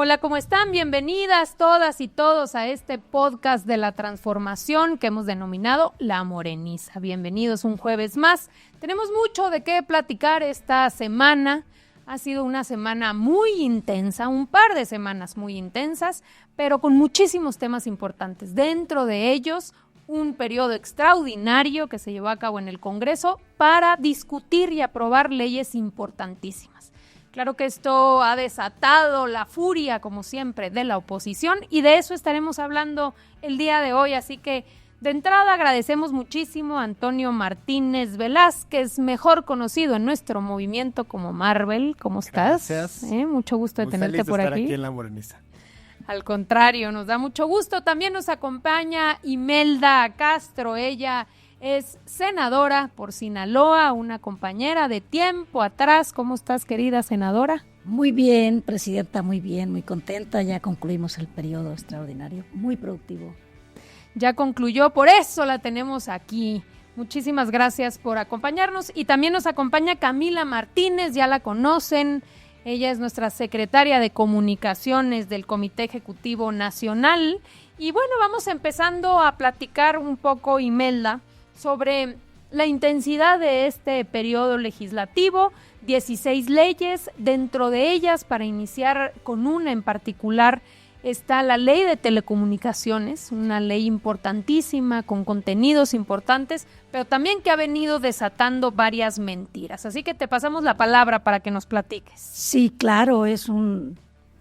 Hola, ¿cómo están? Bienvenidas todas y todos a este podcast de la transformación que hemos denominado La Moreniza. Bienvenidos un jueves más. Tenemos mucho de qué platicar esta semana. Ha sido una semana muy intensa, un par de semanas muy intensas, pero con muchísimos temas importantes. Dentro de ellos, un periodo extraordinario que se llevó a cabo en el Congreso para discutir y aprobar leyes importantísimas. Claro que esto ha desatado la furia, como siempre, de la oposición y de eso estaremos hablando el día de hoy. Así que, de entrada, agradecemos muchísimo a Antonio Martínez Velázquez, mejor conocido en nuestro movimiento como Marvel. ¿Cómo estás? Gracias. Mucho gusto de tenerte por aquí. Aquí en La Moreniza. Al contrario, nos da mucho gusto. También nos acompaña Imelda Castro. Ella es senadora por Sinaloa, una compañera de tiempo atrás. ¿Cómo estás, querida senadora? Muy bien, presidenta, muy bien, muy contenta. Ya concluimos el periodo extraordinario, muy productivo. Ya concluyó, por eso la tenemos aquí. Muchísimas gracias por acompañarnos. Y también nos acompaña Camila Martínez, ya la conocen. Ella es nuestra secretaria de Comunicaciones del Comité Ejecutivo Nacional. Y bueno, vamos empezando a platicar un poco, Imelda, sobre la intensidad de este periodo legislativo, 16 leyes, dentro de ellas, para iniciar con una en particular, está la Ley de Telecomunicaciones, una ley importantísima, con contenidos importantes, pero también que ha venido desatando varias mentiras. Así que te pasamos la palabra para que nos platiques. Sí, claro, es un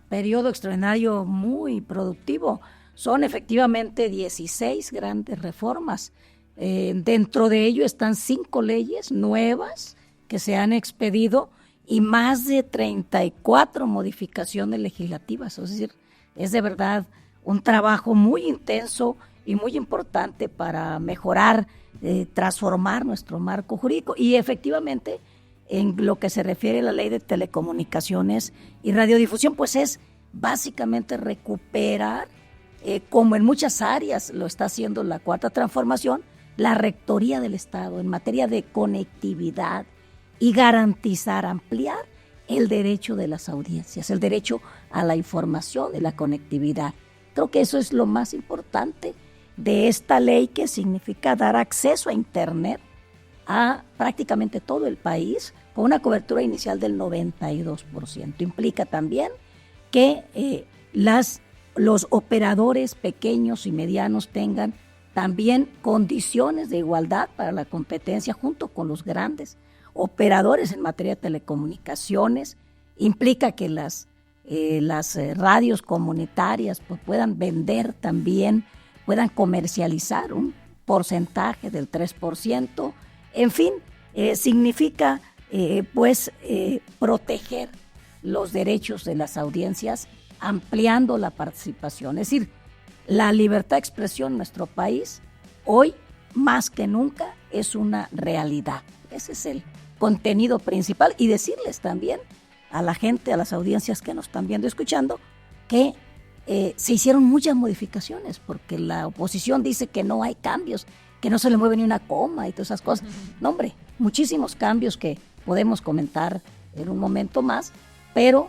periodo extraordinario muy productivo. Son efectivamente 16 grandes reformas. Dentro de ello están 5 leyes nuevas que se han expedido y más de 34 modificaciones legislativas. Es decir, es de verdad un trabajo muy intenso y muy importante para mejorar, transformar nuestro marco jurídico. Y efectivamente, en lo que se refiere a la ley de telecomunicaciones y radiodifusión, pues es básicamente recuperar, como en muchas áreas lo está haciendo la Cuarta Transformación, la Rectoría del Estado en materia de conectividad y garantizar, ampliar el derecho de las audiencias, el derecho a la información de la conectividad. Creo que eso es lo más importante de esta ley, que significa dar acceso a Internet a prácticamente todo el país con una cobertura inicial del 92%. Implica también que los operadores pequeños y medianos tengan también condiciones de igualdad para la competencia junto con los grandes operadores en materia de telecomunicaciones. Implica que las radios comunitarias pues, puedan vender también, puedan comercializar un porcentaje del 3%. En fin, significa proteger los derechos de las audiencias ampliando la participación. Es decir, la libertad de expresión en nuestro país hoy más que nunca es una realidad. Ese es el contenido principal, y decirles también a la gente, a las audiencias que nos están viendo y escuchando, que se hicieron muchas modificaciones, porque la oposición dice que no hay cambios, que no se le mueve ni una coma y todas esas cosas. No, hombre, muchísimos cambios que podemos comentar en un momento más, pero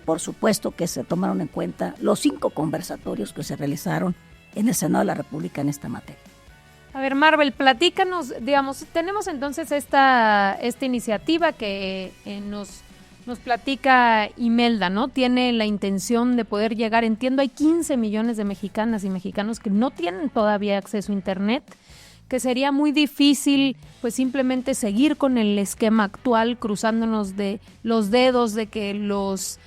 por supuesto que se tomaron en cuenta los 5 conversatorios que se realizaron en el Senado de la República en esta materia. A ver, Marvel, platícanos, digamos, tenemos entonces esta iniciativa que nos platica Imelda, ¿no? Tiene la intención de poder llegar, entiendo, hay 15 millones de mexicanas y mexicanos que no tienen todavía acceso a Internet, que sería muy difícil pues simplemente seguir con el esquema actual, cruzándonos de los dedos de que los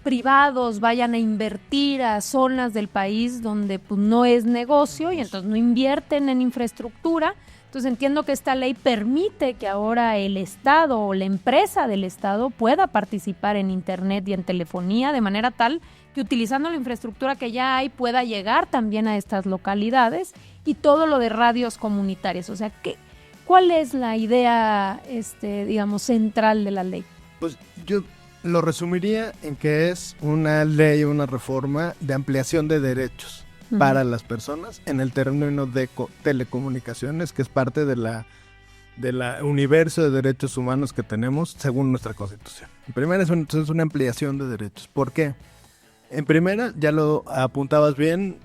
privados vayan a invertir a zonas del país donde pues, no es negocio y entonces no invierten en infraestructura. Entonces entiendo que esta ley permite que ahora el Estado o la empresa del Estado pueda participar en Internet y en telefonía de manera tal que utilizando la infraestructura que ya hay pueda llegar también a estas localidades, y todo lo de radios comunitarias. O sea, ¿cuál es la idea digamos, central de la ley? Pues yo lo resumiría en que es una ley, una reforma de ampliación de derechos para las personas en el término de telecomunicaciones, que es parte de la universo de derechos humanos que tenemos según nuestra Constitución. Primero es una ampliación de derechos. ¿Por qué? En primera, ya lo apuntabas bien,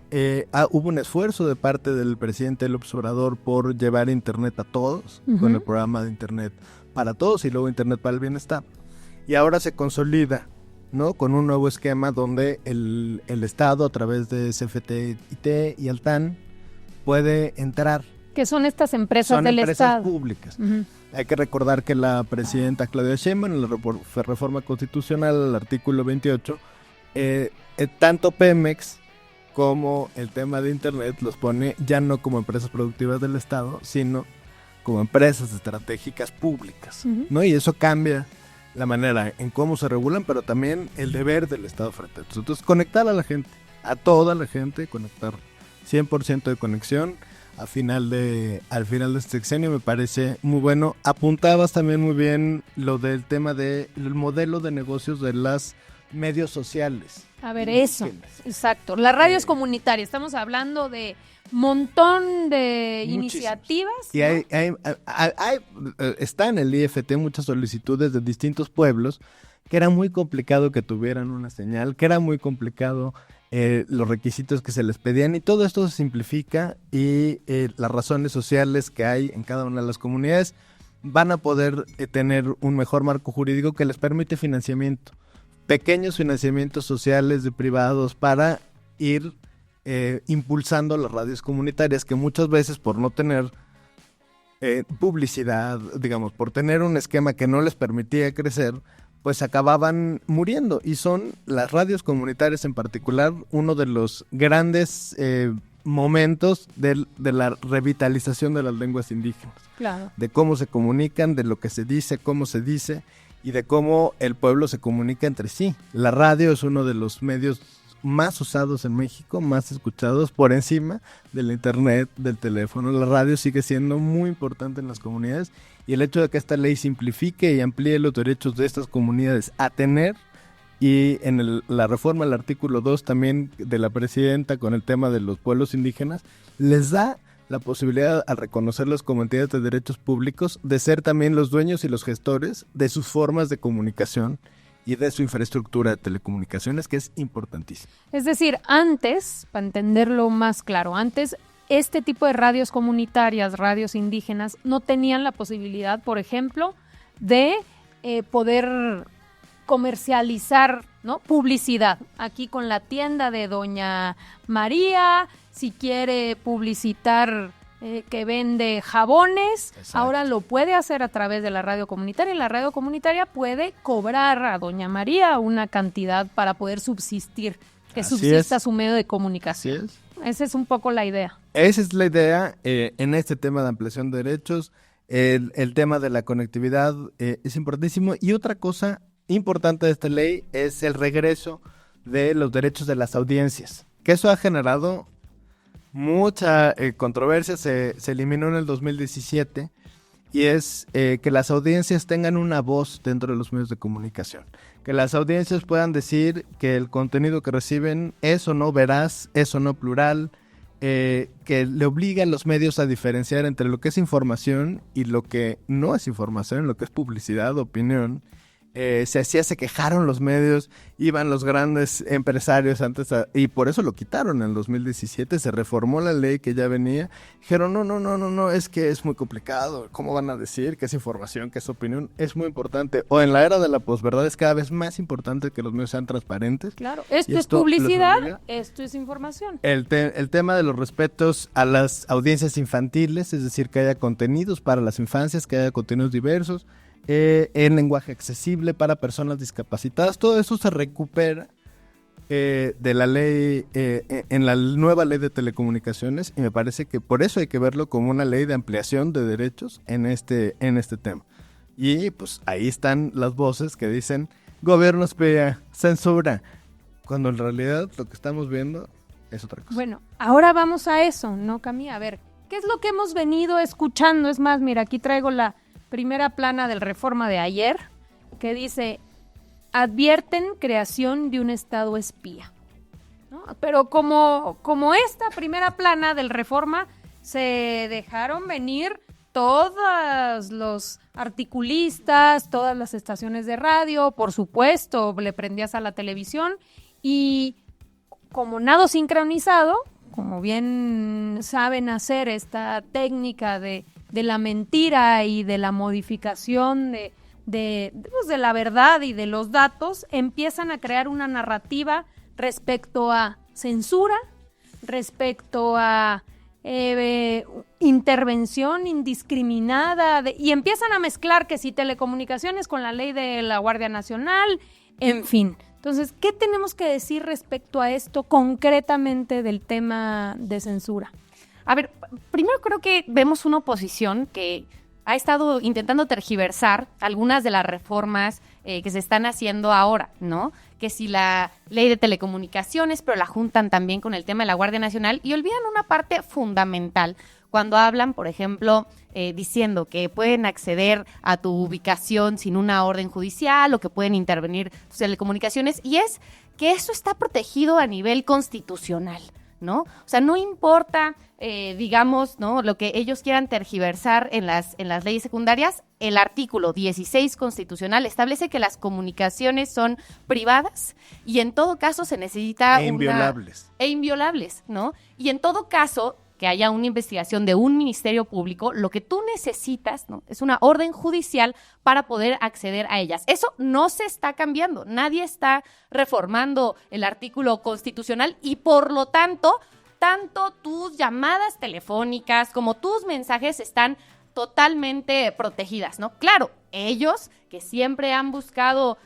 hubo un esfuerzo de parte del presidente López Obrador por llevar Internet a todos, con el programa de Internet para todos y luego Internet para el bienestar. Y ahora se consolida, ¿no?, con un nuevo esquema donde el Estado, a través de CFT y Altán, puede entrar. Que son estas empresas del Estado. Son empresas públicas. Hay que recordar que la presidenta Claudia Sheinbaum, en la reforma constitucional, al artículo 28, tanto Pemex como el tema de Internet los pone ya no como empresas productivas del Estado, sino como empresas estratégicas públicas, ¿no? Y eso cambia la manera en cómo se regulan, pero también el deber del Estado frente a eso. Entonces, conectar a la gente, a toda la gente, conectar 100% de conexión al final de este sexenio me parece muy bueno. Apuntabas también muy bien lo del tema del modelo de negocios de los medios sociales. A ver, eso, exacto. Las radios comunitarias, estamos hablando de montón de iniciativas. Y ¿no? Está en el IFT muchas solicitudes de distintos pueblos que era muy complicado que tuvieran una señal, que era muy complicado los requisitos que se les pedían, y todo esto se simplifica y las razones sociales que hay en cada una de las comunidades van a poder tener un mejor marco jurídico que les permite financiamiento, pequeños financiamientos sociales de privados para ir impulsando las radios comunitarias que muchas veces por no tener publicidad, digamos, por tener un esquema que no les permitía crecer, pues acababan muriendo, y son las radios comunitarias en particular uno de los grandes momentos de la revitalización de las lenguas indígenas. Claro. De cómo se comunican, de lo que se dice, cómo se dice, y de cómo el pueblo se comunica entre sí. La radio es uno de los medios más usados en México, más escuchados por encima del internet, del teléfono. La radio sigue siendo muy importante en las comunidades, y el hecho de que esta ley simplifique y amplíe los derechos de estas comunidades a tener, y en la reforma al artículo 2 también de la presidenta con el tema de los pueblos indígenas, les da la posibilidad, al reconocerlos como entidades de derechos públicos, de ser también los dueños y los gestores de sus formas de comunicación y de su infraestructura de telecomunicaciones, que es importantísimo. Es decir, antes, para entenderlo más claro, antes este tipo de radios comunitarias, radios indígenas, no tenían la posibilidad, por ejemplo, de poder comercializar, ¿no?, publicidad. Aquí con la tienda de Doña María, si quiere publicitar que vende jabones, exacto, ahora lo puede hacer a través de la radio comunitaria, y la radio comunitaria puede cobrar a Doña María una cantidad para poder subsistir, que así subsista su medio de comunicación. Así es. Esa es un poco la idea. Esa es la idea en este tema de ampliación de derechos. El tema de la conectividad es importantísimo, y otra cosa importante de esta ley es el regreso de los derechos de las audiencias, que eso ha generado mucha controversia. Se eliminó en el 2017, y es que las audiencias tengan una voz dentro de los medios de comunicación, que las audiencias puedan decir que el contenido que reciben es o no veraz, es o no plural, que le obliga a los medios a diferenciar entre lo que es información y lo que no es información, lo que es publicidad, opinión. Se quejaron los medios, iban los grandes empresarios antes y por eso lo quitaron en el 2017, se reformó la ley que ya venía, dijeron no, es que es muy complicado, ¿cómo van a decir que es información, que es opinión? Es muy importante, o en la era de la posverdad es cada vez más importante que los medios sean transparentes. Claro, esto es publicidad, esto es información. El tema de los respetos a las audiencias infantiles, es decir, que haya contenidos para las infancias, que haya contenidos diversos, en lenguaje accesible para personas discapacitadas, todo eso se recupera de la ley, en la nueva ley de telecomunicaciones, y me parece que por eso hay que verlo como una ley de ampliación de derechos en este tema. Y pues ahí están las voces que dicen gobierno espía, censura, cuando en realidad lo que estamos viendo es otra cosa. Bueno, ahora vamos a eso, ¿no, Cami? A ver, ¿qué es lo que hemos venido escuchando? Es más, mira, aquí traigo la primera plana del Reforma de ayer, que dice: advierten creación de un Estado espía, ¿no? Pero como esta primera plana del Reforma, se dejaron venir todos los articulistas, todas las estaciones de radio, por supuesto, le prendías a la televisión, Y como nado sincronizado, como bien saben hacer esta técnica de la mentira y de la modificación de la verdad y de los datos, empiezan a crear una narrativa respecto a censura, respecto a intervención indiscriminada, y empiezan a mezclar que si telecomunicaciones con la ley de la Guardia Nacional, en fin. Entonces, ¿qué tenemos que decir respecto a esto concretamente del tema de censura? A ver, primero creo que vemos una oposición que ha estado intentando tergiversar algunas de las reformas que se están haciendo ahora, ¿no? Que si la ley de telecomunicaciones, pero la juntan también con el tema de la Guardia Nacional y olvidan una parte fundamental cuando hablan, por ejemplo, diciendo que pueden acceder a tu ubicación sin una orden judicial o que pueden intervenir tus telecomunicaciones, y es que eso está protegido a nivel constitucional, ¿no? O sea, no importa, digamos, ¿no?, lo que ellos quieran tergiversar en las leyes secundarias, el artículo 16 constitucional establece que las comunicaciones son privadas y en todo caso se necesita inviolables, ¿no? Y en todo caso que haya una investigación de un ministerio público, lo que tú necesitas, ¿no?, es una orden judicial para poder acceder a ellas. Eso no se está cambiando, nadie está reformando el artículo constitucional y por lo tanto, tanto tus llamadas telefónicas como tus mensajes están totalmente protegidas, ¿no? Claro, ellos que siempre han buscado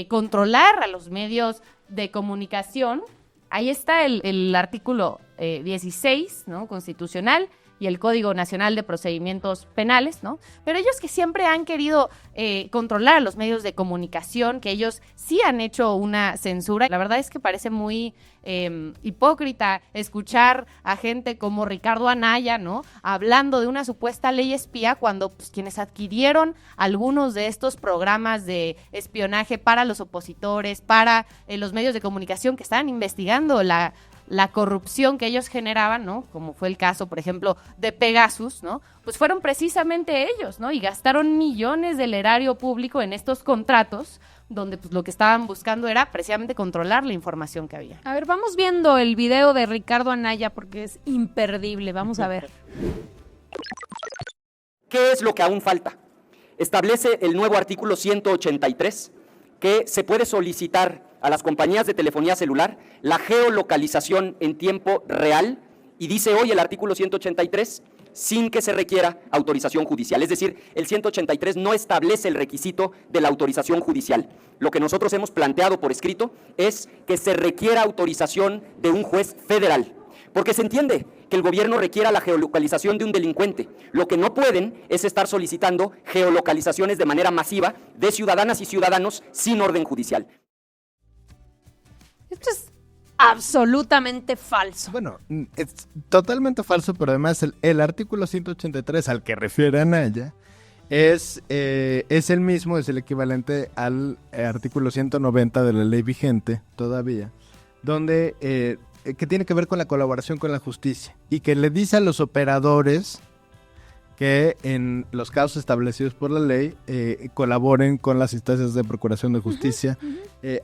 controlar a los medios de comunicación, ahí está el artículo 16, ¿no?, constitucional, y el Código Nacional de Procedimientos Penales, ¿no? Pero ellos que siempre han querido controlar a los medios de comunicación, que ellos sí han hecho una censura. La verdad es que parece muy hipócrita escuchar a gente como Ricardo Anaya, ¿no?, hablando de una supuesta ley espía cuando pues, quienes adquirieron algunos de estos programas de espionaje para los opositores, para los medios de comunicación que estaban investigando la corrupción que ellos generaban, ¿no?, como fue el caso, por ejemplo, de Pegasus, ¿no?, pues fueron precisamente ellos, ¿no?, y gastaron millones del erario público en estos contratos, donde pues lo que estaban buscando era precisamente controlar la información que había. A ver, vamos viendo el video de Ricardo Anaya porque es imperdible, vamos a ver. ¿Qué es lo que aún falta? Establece el nuevo artículo 183 que se puede solicitar a las compañías de telefonía celular la geolocalización en tiempo real, y dice hoy el artículo 183, sin que se requiera autorización judicial. Es decir, el 183 no establece el requisito de la autorización judicial. Lo que nosotros hemos planteado por escrito es que se requiera autorización de un juez federal, porque se entiende que el gobierno requiera la geolocalización de un delincuente. Lo que no pueden es estar solicitando geolocalizaciones de manera masiva de ciudadanas y ciudadanos sin orden judicial. Esto es absolutamente falso. Bueno, es totalmente falso, pero además el artículo 183 al que refiere Anaya es el mismo, es el equivalente al artículo 190 de la ley vigente todavía, donde que tiene que ver con la colaboración con la justicia y que le dice a los operadores que en los casos establecidos por la ley colaboren con las instancias de procuración de justicia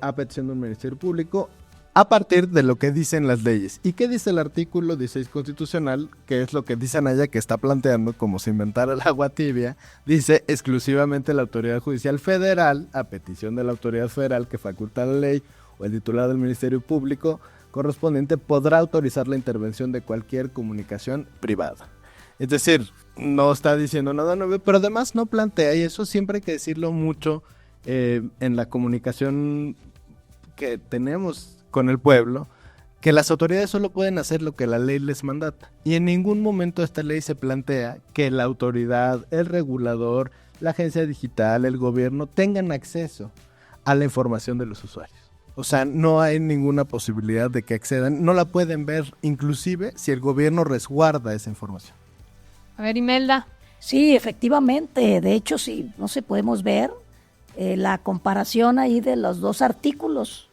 a petición de un ministerio público a partir de lo que dicen las leyes. ¿Y qué dice el artículo 16 constitucional? Que es lo que dice Anaya, que está planteando como si inventara el agua tibia. Dice exclusivamente la autoridad judicial federal, a petición de la autoridad federal que faculta la ley o el titular del ministerio público correspondiente, podrá autorizar la intervención de cualquier comunicación privada. Es decir, no está diciendo nada nuevo, pero además no plantea, y eso siempre hay que decirlo mucho en la comunicación que tenemos con el pueblo, que las autoridades solo pueden hacer lo que la ley les mandata. Y en ningún momento esta ley se plantea que la autoridad, el regulador, la agencia digital, el gobierno tengan acceso a la información de los usuarios. O sea, no hay ninguna posibilidad de que accedan, no la pueden ver, inclusive si el gobierno resguarda esa información. A ver, Imelda. Sí, efectivamente. De hecho, sí, no sé, podemos ver la comparación ahí de los dos artículos.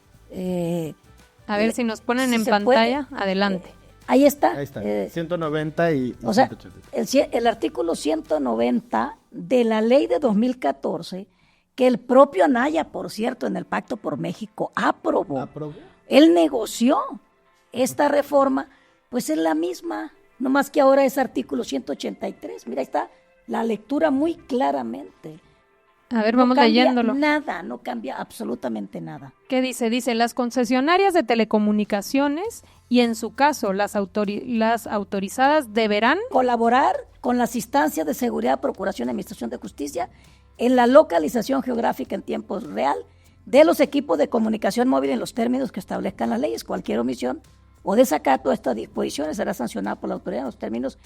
A ver si nos ponen si en se pantalla. puede. Adelante. Ahí está. Ahí está, 190 y o sea, 183. el artículo 190 de la ley de 2014, que el propio Anaya, por cierto, en el Pacto por México aprobó. Él negoció esta reforma, pues es la misma, no más que ahora es artículo 183. Mira, ahí está la lectura muy claramente. A ver, No vamos cambia leyéndolo. nada, no cambia absolutamente nada. ¿Qué dice? Dice, las concesionarias de telecomunicaciones y en su caso las autorizadas deberán Colaborar con las instancias de seguridad, procuración y administración de justicia en la localización geográfica en tiempo real de los equipos de comunicación móvil en los términos que establezcan las leyes. Cualquier omisión o desacato a estas disposiciones será sancionada por la autoridad en los términos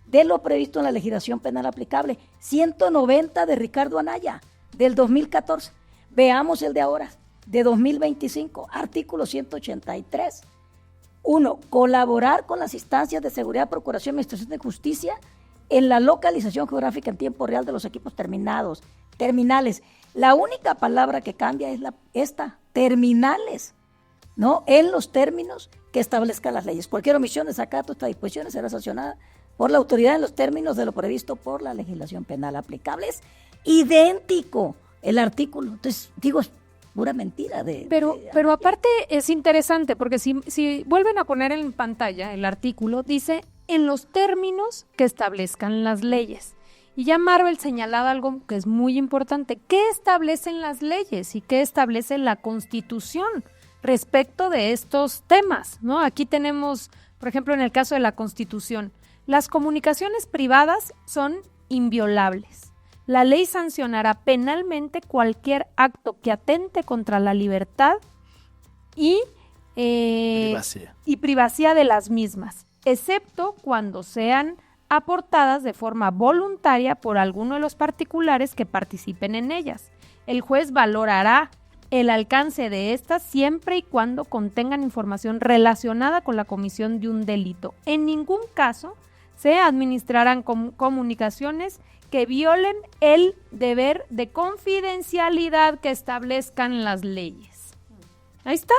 de lo previsto en la legislación penal aplicable. 190 de Ricardo Anaya, del 2014. Veamos el de ahora, de 2025, artículo 183. 1. Colaborar con las instancias de seguridad, procuración y administración de justicia en la localización geográfica en tiempo real de los equipos terminales. La única palabra que cambia es esta, terminales, ¿no? En los términos que establezcan las leyes. Cualquier omisión, desacato a estas disposiciones será sancionada por la autoridad en los términos de lo previsto por la legislación penal aplicable. Es idéntico el artículo. Entonces, digo, es pura mentira. Pero aparte es interesante porque si vuelven a poner en pantalla el artículo, dice en los términos que establezcan las leyes. Y ya Marvel señalaba algo que es muy importante. ¿Qué establecen las leyes y qué establece la Constitución respecto de estos temas, ¿no? Aquí tenemos, por ejemplo, en el caso de la Constitución, las comunicaciones privadas son inviolables. La ley sancionará penalmente cualquier acto que atente contra la libertad y privacidad de las mismas, excepto cuando sean aportadas de forma voluntaria por alguno de los particulares que participen en ellas. El juez valorará el alcance de estas siempre y cuando contengan información relacionada con la comisión de un delito. En ningún caso se administrarán comunicaciones que violen el deber de confidencialidad que establezcan las leyes. Ahí está.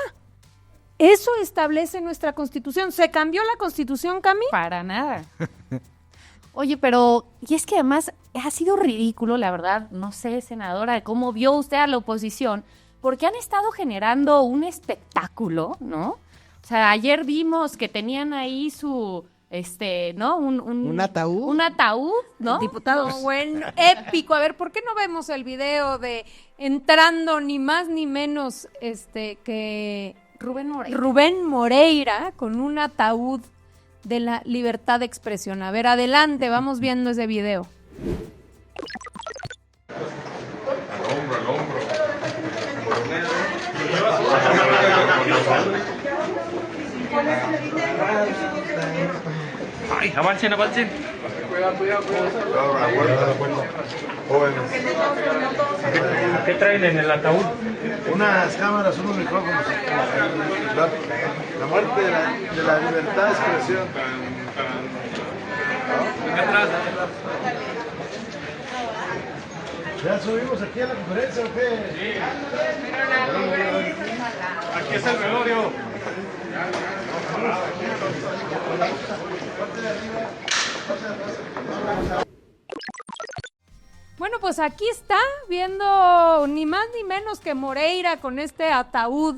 Eso establece nuestra Constitución. ¿Se cambió la Constitución, Cami? Para nada. Oye, pero, y es que además ha sido ridículo, la verdad, no sé, senadora, cómo vio usted a la oposición, porque han estado generando un espectáculo, ¿no? O sea, ayer vimos que tenían ahí su, ¿no? Un ataúd. Un ataúd, ¿no? Diputados. No, bueno, épico. A ver, ¿por qué no vemos el video de entrando ni más ni menos que Rubén Moreira con un ataúd de la libertad de expresión? A ver, adelante, vamos viendo ese video. Al hombro. Ay, avancen. Cuidado. Jóvenes. ¿Qué traen en el ataúd? Unas cámaras, unos micrófonos. La muerte de la libertad de expresión. Atrás. ¿Ya subimos aquí a la conferencia o qué? Aquí es el velorio. Bueno, pues aquí está viendo ni más ni menos que Moreira con este ataúd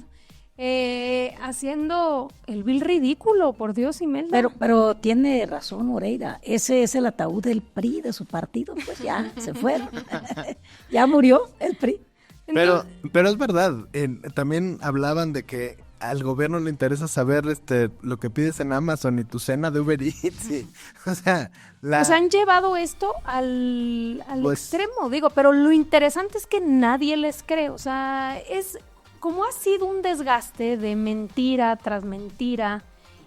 haciendo el vil ridículo, por Dios, Imelda. Pero tiene razón Moreira, ese es el ataúd del PRI, de su partido, pues ya se fueron. Ya murió el PRI. Pero es verdad, también hablaban de que al gobierno le interesa saber lo que pides en Amazon y tu cena de Uber Eats. O sea, pues han llevado esto al pues, extremo, digo, pero lo interesante es que nadie les cree. O sea, es como ha sido un desgaste de mentira tras mentira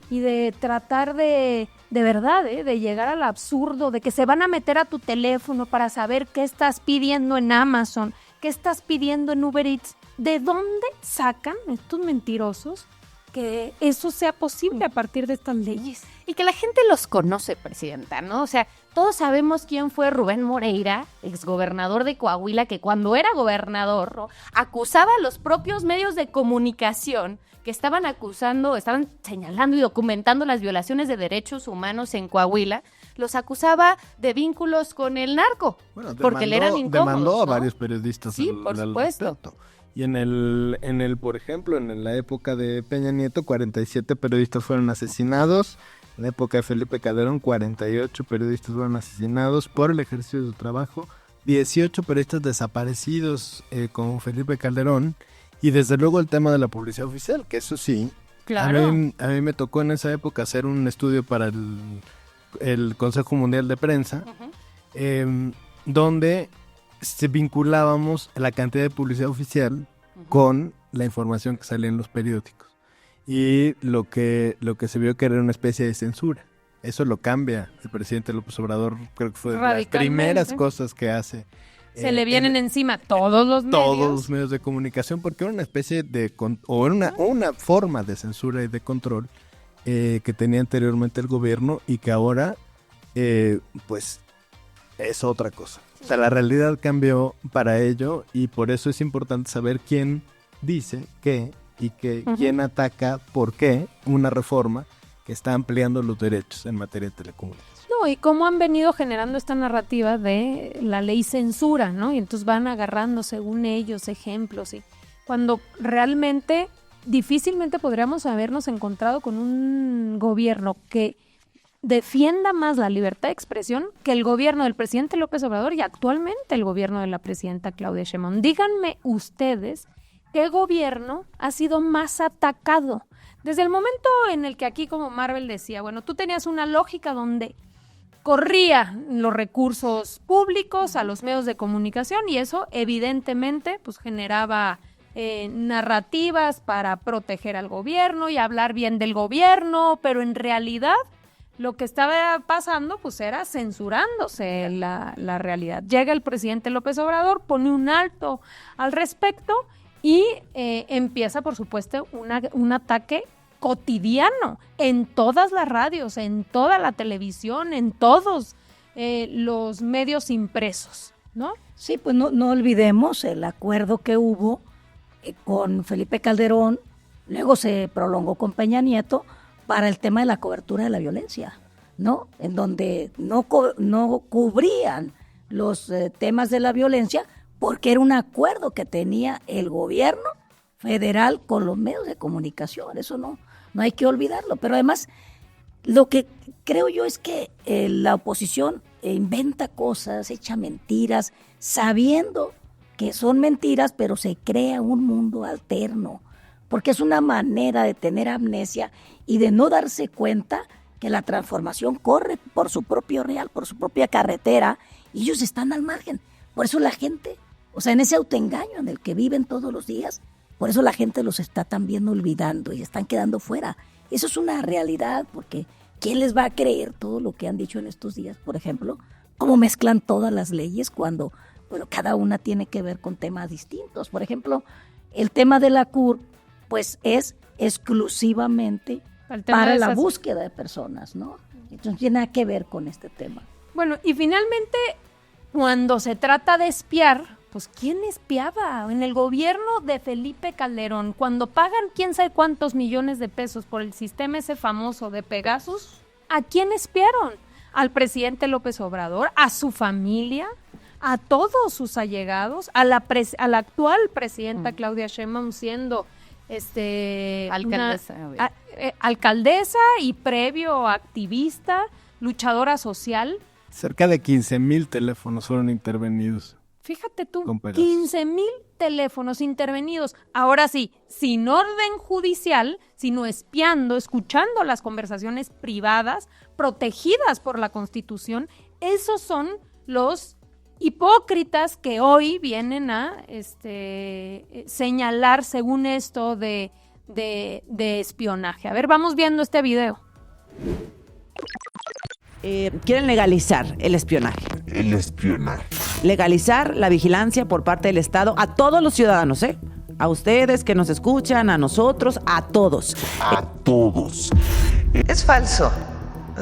y de tratar de verdad, de llegar al absurdo, de que se van a meter a tu teléfono para saber qué estás pidiendo en Amazon, qué estás pidiendo en Uber Eats. ¿De dónde sacan estos mentirosos que eso sea posible a partir de estas leyes? Y que la gente los conoce, presidenta, ¿no? O sea, todos sabemos quién fue Rubén Moreira, exgobernador de Coahuila, que cuando era gobernador, ¿no?, acusaba a los propios medios de comunicación que estaban señalando y documentando las violaciones de derechos humanos en Coahuila, los acusaba de vínculos con el narco, bueno, porque le eran incómodos, demandó ¿no? a varios periodistas. Sí, por supuesto. Respecto. Y por ejemplo, en la época de Peña Nieto, 47 periodistas fueron asesinados. En la época de Felipe Calderón, 48 periodistas fueron asesinados por el ejercicio de su trabajo. 18 periodistas desaparecidos con Felipe Calderón. Y desde luego el tema de la publicidad oficial, que eso sí, Claro. a mí me tocó en esa época hacer un estudio para el Consejo Mundial de Prensa, donde vinculábamos la cantidad de publicidad oficial con la información que salía en los periódicos. Y lo que se vio que era una especie de censura. Eso lo cambia el presidente López Obrador, creo que fue de las Radicalmente. primeras cosas que hace. Se le vienen encima todos los medios. Todos los medios de comunicación, porque era una especie de una forma de censura y de control que tenía anteriormente el gobierno y que ahora pues es otra cosa. O sea, la realidad cambió para ello y por eso es importante saber quién dice qué y quién ataca por qué una reforma que está ampliando los derechos en materia de telecomunicaciones. No, y cómo han venido generando esta narrativa de la ley censura, ¿no? Y entonces van agarrando, según ellos, ejemplos. Y cuando realmente, difícilmente podríamos habernos encontrado con un gobierno que defienda más la libertad de expresión que el gobierno del presidente López Obrador y actualmente el gobierno de la presidenta Claudia Sheinbaum. Díganme ustedes qué gobierno ha sido más atacado. Desde el momento en el que aquí, como Marvel decía, bueno, tú tenías una lógica donde corría los recursos públicos a los medios de comunicación y eso evidentemente pues generaba narrativas para proteger al gobierno y hablar bien del gobierno, pero en realidad lo que estaba pasando pues era censurándose la realidad. Llega el presidente López Obrador, pone un alto al respecto y empieza por supuesto un ataque cotidiano en todas las radios, en toda la televisión, en todos los medios impresos, ¿no? Sí, pues no olvidemos el acuerdo que hubo con Felipe Calderón, luego se prolongó con Peña Nieto para el tema de la cobertura de la violencia, ¿no? En donde no cubrían los temas de la violencia porque era un acuerdo que tenía el gobierno federal con los medios de comunicación, eso no hay que olvidarlo, pero además lo que creo yo es que la oposición inventa cosas, echa mentiras, sabiendo que son mentiras, pero se crea un mundo alterno, porque es una manera de tener amnesia y de no darse cuenta que la transformación corre por su propio real, por su propia carretera, y ellos están al margen. Por eso la gente, o sea, en ese autoengaño en el que viven todos los días, por eso la gente los está también olvidando y están quedando fuera. Eso es una realidad, porque ¿quién les va a creer todo lo que han dicho en estos días? Por ejemplo, cómo mezclan todas las leyes cuando, bueno, cada una tiene que ver con temas distintos. Por ejemplo, el tema de la CURP, pues es exclusivamente para la búsqueda de personas, ¿no? Entonces tiene nada que ver con este tema. Bueno, y finalmente, cuando se trata de espiar, pues ¿quién espiaba? En el gobierno de Felipe Calderón, cuando pagan quién sabe cuántos millones de pesos por el sistema ese famoso de Pegasus, ¿a quién espiaron? ¿Al presidente López Obrador? ¿A su familia? ¿A todos sus allegados? ¿A la actual presidenta Claudia Sheinbaum siendo alcaldesa y previo activista, luchadora social? Cerca de 15,000 teléfonos fueron intervenidos. Fíjate tú, 15,000 teléfonos intervenidos. Ahora sí, sin orden judicial, sino espiando, escuchando las conversaciones privadas, protegidas por la Constitución. Esos son los hipócritas que hoy vienen a señalar según esto de espionaje. A ver, vamos viendo este video. Quieren legalizar el espionaje. Legalizar la vigilancia por parte del Estado a todos los ciudadanos, ¿eh? A ustedes que nos escuchan, a nosotros, a todos. A todos. Es falso.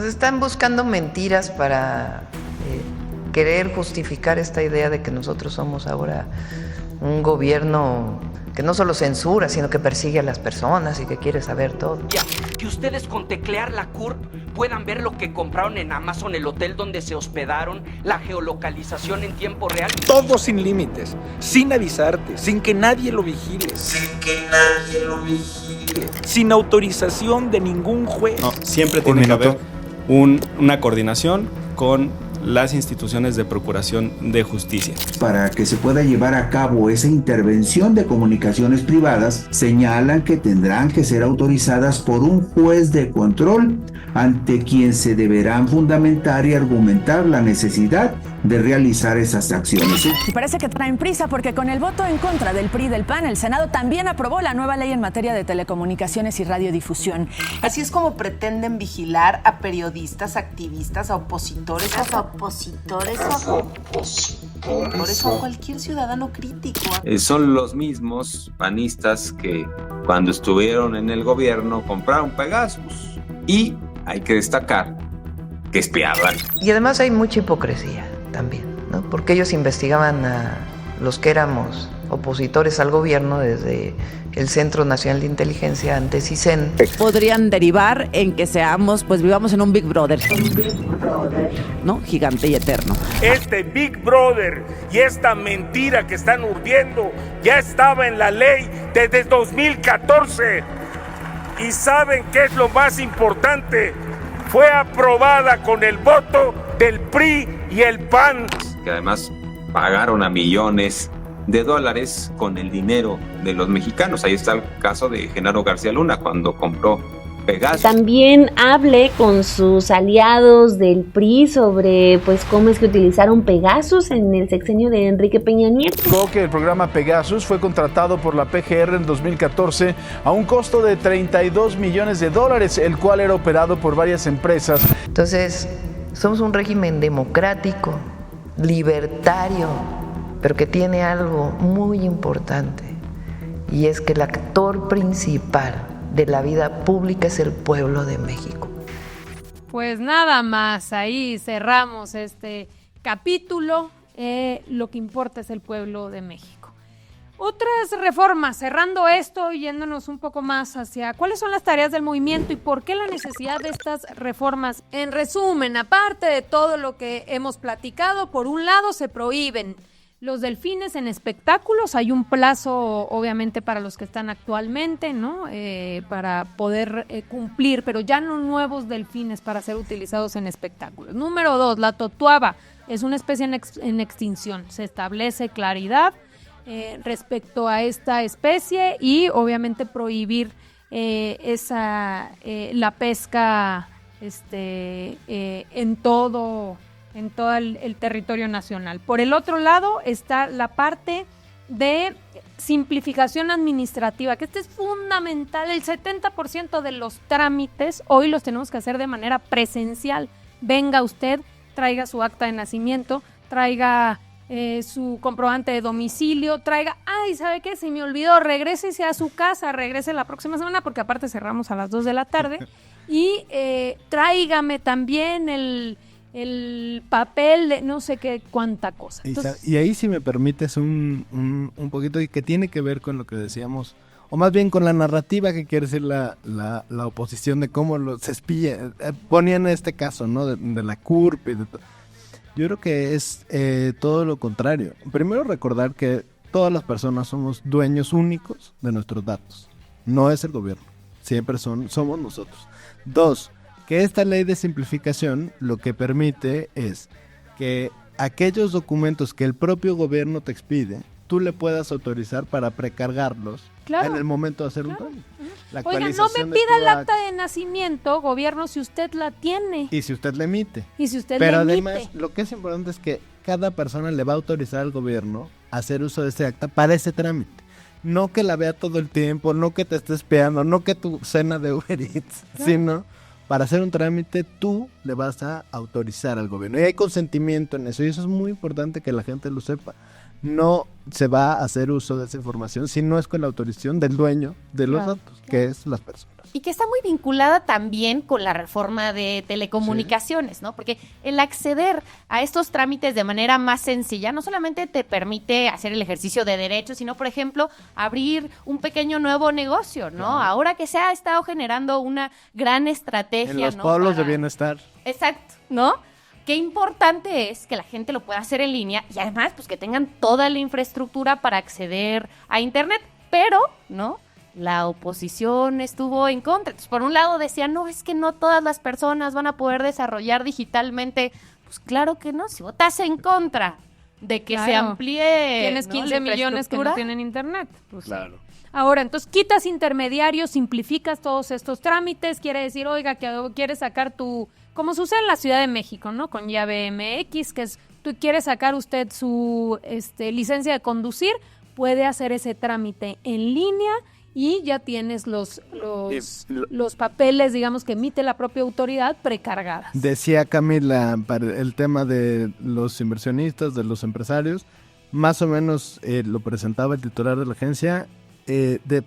Están buscando mentiras para querer justificar esta idea de que nosotros somos ahora un gobierno que no solo censura, sino que persigue a las personas y que quiere saber todo. Que ustedes con teclear la CURP puedan ver lo que compraron en Amazon, el hotel donde se hospedaron, la geolocalización en tiempo real. Todo sin límites, sin avisarte, sin que nadie lo vigile. Sin autorización de ningún juez. No, siempre tiene que haber una coordinación con las instituciones de procuración de justicia. Para que se pueda llevar a cabo esa intervención de comunicaciones privadas, señalan que tendrán que ser autorizadas por un juez de control ante quien se deberán fundamentar y argumentar la necesidad de realizar esas acciones. Y parece que traen prisa porque con el voto en contra del PRI y del PAN, el Senado también aprobó la nueva ley en materia de telecomunicaciones y radiodifusión. Así es como pretenden vigilar a periodistas, activistas, a opositores, por eso a cualquier ciudadano crítico. Son los mismos panistas que cuando estuvieron en el gobierno compraron Pegasus. Y hay que destacar que espiaban. Y además hay mucha hipocresía también, ¿no? Porque ellos investigaban a los que éramos opositores al gobierno desde el Centro Nacional de Inteligencia, antes CISEN. Podrían derivar en que vivamos en un Big Brother, ¿no? Gigante y eterno. Este Big Brother y esta mentira que están urdiendo ya estaba en la ley desde 2014. ¿Y saben qué es lo más importante? Fue aprobada con el voto del PRI y el PAN. Que además pagaron a millones de dólares con el dinero de los mexicanos. Ahí está el caso de Genaro García Luna cuando compró Pegasus. También hable con sus aliados del PRI sobre cómo es que utilizaron Pegasus en el sexenio de Enrique Peña Nieto. Dijo que el programa Pegasus fue contratado por la PGR en 2014 a un costo de $32 millones, el cual era operado por varias empresas. Entonces, somos un régimen democrático, libertario, pero que tiene algo muy importante, y es que el actor principal de la vida pública es el pueblo de México. Pues nada más, ahí cerramos este capítulo. Lo que importa es el pueblo de México. Otras reformas, cerrando esto, yéndonos un poco más hacia cuáles son las tareas del movimiento y por qué la necesidad de estas reformas. En resumen, aparte de todo lo que hemos platicado, por un lado se prohíben los delfines en espectáculos. Hay un plazo, obviamente, para los que están actualmente, ¿no? Para poder cumplir, pero ya no nuevos delfines para ser utilizados en espectáculos. Número 2, la totuaba es una especie en extinción. Se establece claridad respecto a esta especie y, obviamente, prohibir la pesca en todo el territorio nacional. Por el otro lado está la parte de simplificación administrativa, que es fundamental. El 70% de los trámites hoy los tenemos que hacer de manera presencial. Venga usted, traiga su acta de nacimiento, traiga su comprobante de domicilio, traiga, ¿sabe qué? Se me olvidó, regrésese a su casa, regrese la próxima semana, porque aparte cerramos a las 2 de la tarde, y tráigame también el papel de no sé qué cuánta cosa. Entonces, y ahí, si me permites un poquito, y que tiene que ver con lo que decíamos, o más bien con la narrativa que quiere decir la oposición, de cómo se espía, ponían este caso, ¿no? De la CURP y de todo. Yo creo que es todo lo contrario. Primero, recordar que todas las personas somos dueños únicos de nuestros datos. No es el gobierno, siempre somos nosotros. 2, que esta ley de simplificación lo que permite es que aquellos documentos que el propio gobierno te expide, tú le puedas autorizar para precargarlos en el momento de hacer un trámite. Oiga, no me pida el acta de nacimiento, gobierno, si usted la tiene. Y si usted le emite. Pero además, lo que es importante es que cada persona le va a autorizar al gobierno a hacer uso de ese acta para ese trámite. No que la vea todo el tiempo, no que te esté espiando, no que tu cena de Uber Eats, sino para hacer un trámite tú le vas a autorizar al gobierno. Y hay consentimiento en eso, y eso es muy importante que la gente lo sepa. no se va a hacer uso de esa información si no es con la autorización del dueño de los datos, que es las personas. Y que está muy vinculada también con la reforma de telecomunicaciones, ¿no? Porque el acceder a estos trámites de manera más sencilla no solamente te permite hacer el ejercicio de derechos, sino, por ejemplo, abrir un pequeño nuevo negocio, ¿no? Claro. Ahora que se ha estado generando una gran estrategia, en los ¿no? pueblos de bienestar. Exacto, ¿no? Qué importante es que la gente lo pueda hacer en línea y además, pues, que tengan toda la infraestructura para acceder a Internet, pero, ¿no?, la oposición estuvo en contra. Entonces, por un lado decían, no, es que no todas las personas van a poder desarrollar digitalmente. Pues claro que no, si votas en contra de que se amplíe, tienes 15 ¿no?, millones que no tienen internet. Pues, claro. Ahora, entonces quitas intermediarios, simplificas todos estos trámites, quiere decir, oiga, que quieres sacar como sucede en la Ciudad de México, ¿no? Con llave MX, que es, tú quieres sacar usted su licencia de conducir, puede hacer ese trámite en línea y ya tienes los papeles, digamos, que emite la propia autoridad precargadas. Decía Camila, para el tema de los inversionistas, de los empresarios, más o menos lo presentaba el titular de la agencia,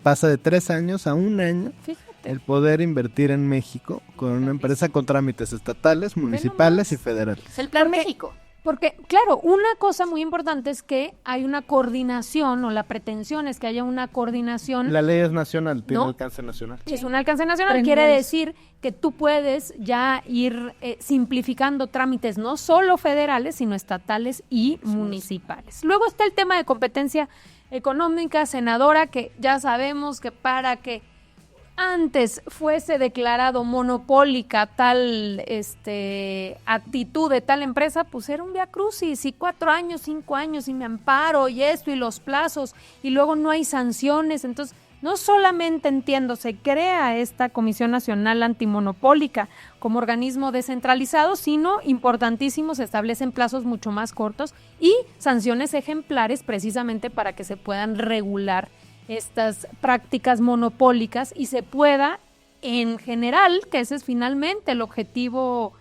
pasa de 3 años a 1 año. Fíjate. El poder invertir en México con una empresa con trámites estatales, municipales y federales. Es el Plan México. Porque, claro, una cosa muy importante es que hay una coordinación, o la pretensión es que haya una coordinación. La ley es nacional, tiene alcance nacional. Es un alcance nacional, quiere decir que tú puedes ya ir simplificando trámites no solo federales, sino estatales y municipales. Luego está el tema de competencia económica, senadora, que ya sabemos que para que antes fuese declarado monopólica tal actitud de tal empresa, pues era un viacrucis, y 4 años, 5 años, y me amparo, y esto, y los plazos, y luego no hay sanciones. Entonces, no solamente se crea esta Comisión Nacional Antimonopólica como organismo descentralizado, sino, importantísimo, se establecen plazos mucho más cortos y sanciones ejemplares precisamente para que se puedan regular estas prácticas monopólicas y se pueda, en general, que ese es finalmente el objetivo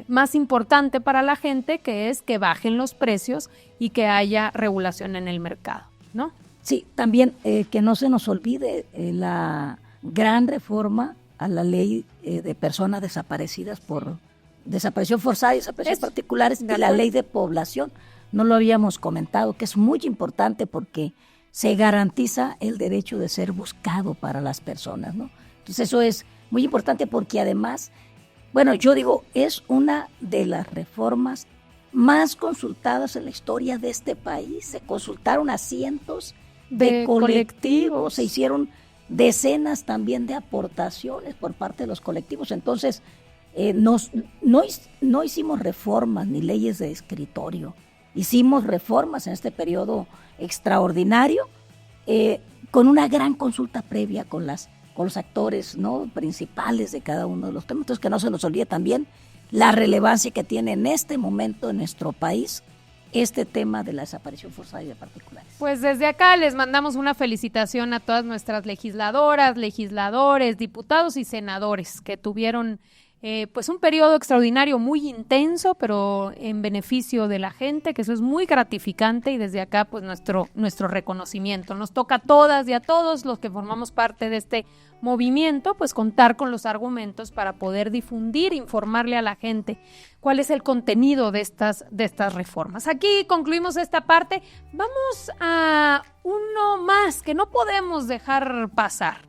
más importante para la gente, que es que bajen los precios y que haya regulación en el mercado, ¿no? Sí, también que no se nos olvide la gran reforma a la ley de personas desaparecidas por desaparición forzada y desapariciones particulares, y la ley de población. No lo habíamos comentado, que es muy importante porque se garantiza el derecho de ser buscado para las personas, ¿no? Entonces eso es muy importante porque además, bueno, yo digo, es una de las reformas más consultadas en la historia de este país. Se consultaron a cientos de colectivos, se hicieron decenas también de aportaciones por parte de los colectivos. Entonces, no hicimos reformas ni leyes de escritorio, hicimos reformas en este periodo extraordinario, con una gran consulta previa con los actores, ¿no?, principales de cada uno de los temas. Entonces, que no se nos olvide también la relevancia que tiene en este momento en nuestro país este tema de la desaparición forzada y de particulares. Pues desde acá les mandamos una felicitación a todas nuestras legisladoras, legisladores, diputados y senadores que tuvieron pues un periodo extraordinario muy intenso, pero en beneficio de la gente, que eso es muy gratificante, y desde acá pues nuestro reconocimiento. Nos toca a todas y a todos los que formamos parte de este movimiento, pues contar con los argumentos para poder difundir, informarle a la gente cuál es el contenido de estas reformas. Aquí concluimos esta parte. Vamos a uno más que no podemos dejar pasar.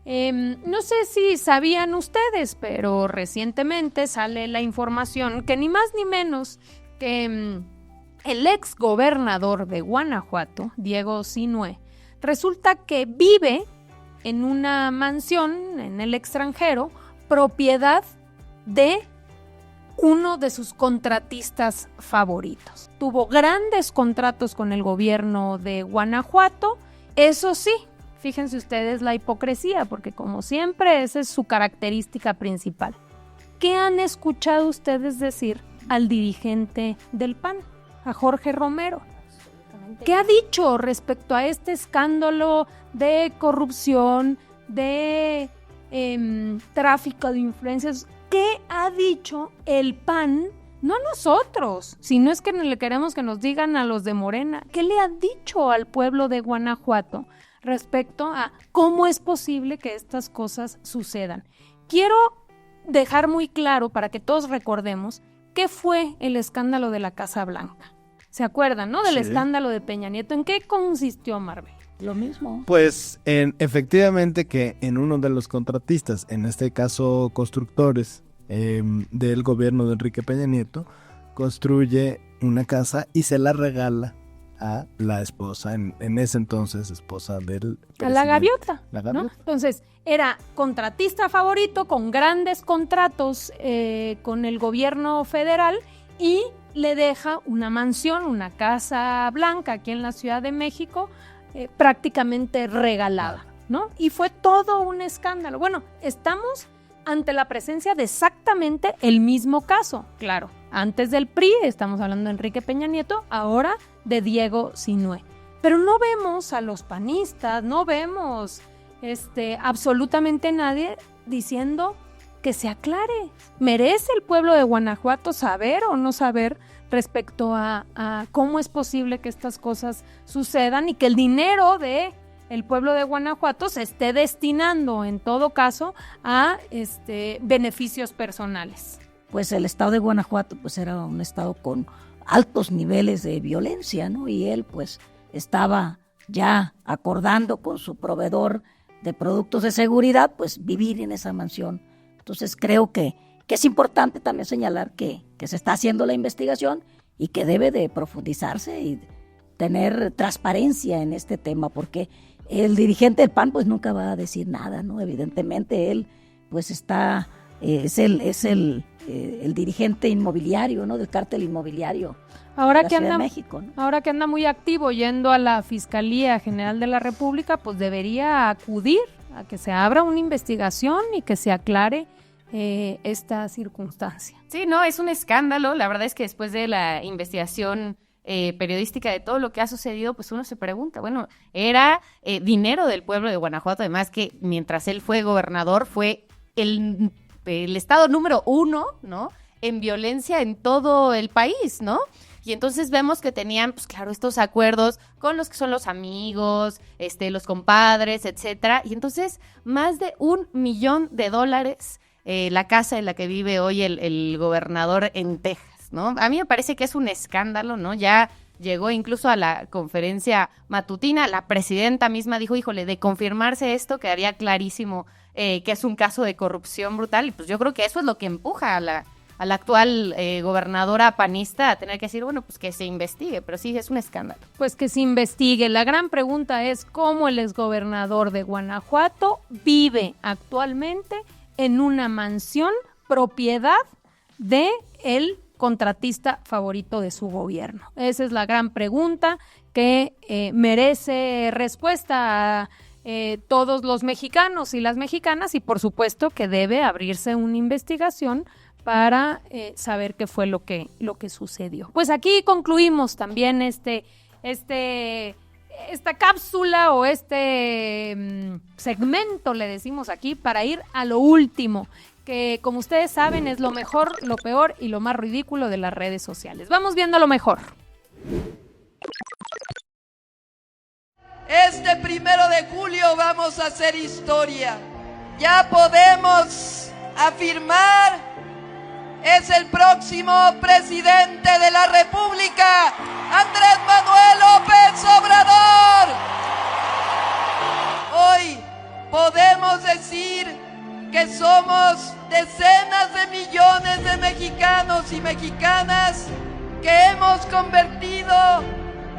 No sé si sabían ustedes, pero recientemente sale la información que ni más ni menos que el ex gobernador de Guanajuato, Diego Sinue, resulta que vive en una mansión en el extranjero, propiedad de uno de sus contratistas favoritos. Tuvo grandes contratos con el gobierno de Guanajuato, eso sí. Fíjense ustedes la hipocresía, porque como siempre esa es su característica principal. ¿Qué han escuchado ustedes decir al dirigente del PAN, a Jorge Romero? ¿Qué ha dicho respecto a este escándalo de corrupción, de tráfico de influencias? ¿Qué ha dicho el PAN no nosotros, sino es que le queremos que nos digan a los de Morena, ¿qué le han dicho al pueblo de Guanajuato respecto a cómo es posible que estas cosas sucedan? Quiero dejar muy claro para que todos recordemos qué fue el escándalo de la Casa Blanca. ¿Se acuerdan, no? Del escándalo de Peña Nieto. ¿En qué consistió, Marvel? Lo mismo. Pues efectivamente que en uno de los contratistas, en este caso constructores del gobierno de Enrique Peña Nieto, construye una casa y se la regala a la esposa, en ese entonces esposa del presidente. A la gaviota, La gaviota. ¿no? Entonces, era contratista favorito con grandes contratos con el gobierno federal y le deja una mansión, una casa blanca aquí en la Ciudad de México, prácticamente regalada, ¿no? Y fue todo un escándalo. Bueno, estamos ante la presencia de exactamente el mismo caso, claro. Antes del PRI, estamos hablando de Enrique Peña Nieto, ahora de Diego Sinue. Pero no vemos a los panistas, no vemos absolutamente nadie diciendo que se aclare. ¿Merece el pueblo de Guanajuato saber o no saber respecto a cómo es posible que estas cosas sucedan y que el dinero de el pueblo de Guanajuato se esté destinando en todo caso a beneficios personales? Pues el estado de Guanajuato pues era un estado con altos niveles de violencia, ¿no? Y él pues estaba ya acordando con su proveedor de productos de seguridad pues vivir en esa mansión. Entonces creo que es importante también señalar que se está haciendo la investigación y que debe de profundizarse y tener transparencia en este tema, porque el dirigente del PAN pues nunca va a decir nada, ¿no? Evidentemente él pues es el dirigente inmobiliario, ¿no? Del cártel inmobiliario ahora de la que Ciudad anda, de México, ¿no? Ahora que anda muy activo yendo a la Fiscalía General de la República, pues debería acudir a que se abra una investigación y que se aclare esta circunstancia. Sí, no, es un escándalo. La verdad es que después de la investigación periodística de todo lo que ha sucedido, pues uno se pregunta, bueno, era dinero del pueblo de Guanajuato, además que mientras él fue gobernador fue el estado número 1, ¿no?, en violencia en todo el país, ¿no? Y entonces vemos que tenían, pues claro, estos acuerdos con los que son los amigos, los compadres, etcétera. Y entonces más de $1 millón la casa en la que vive hoy el gobernador en Texas, ¿no? A mí me parece que es un escándalo, ¿no? Ya llegó incluso a la conferencia matutina, la presidenta misma dijo, híjole, de confirmarse esto quedaría clarísimo que es un caso de corrupción brutal, y pues yo creo que eso es lo que empuja a la actual gobernadora panista a tener que decir, bueno, pues que se investigue, pero sí, es un escándalo. Pues que se investigue. La gran pregunta es cómo el exgobernador de Guanajuato vive actualmente en una mansión propiedad de el contratista favorito de su gobierno. Esa es la gran pregunta que merece respuesta a todos los mexicanos y las mexicanas, y por supuesto que debe abrirse una investigación para saber qué fue lo que sucedió. Pues aquí concluimos también esta cápsula o segmento, le decimos aquí, para ir a lo último, que como ustedes saben es lo mejor, lo peor y lo más ridículo de las redes sociales. Vamos viendo lo mejor. Este 1 de julio vamos a hacer historia. Ya podemos afirmar, es el próximo presidente de la República, Andrés Manuel López Obrador. Hoy podemos decir que somos decenas de millones de mexicanos y mexicanas que hemos convertido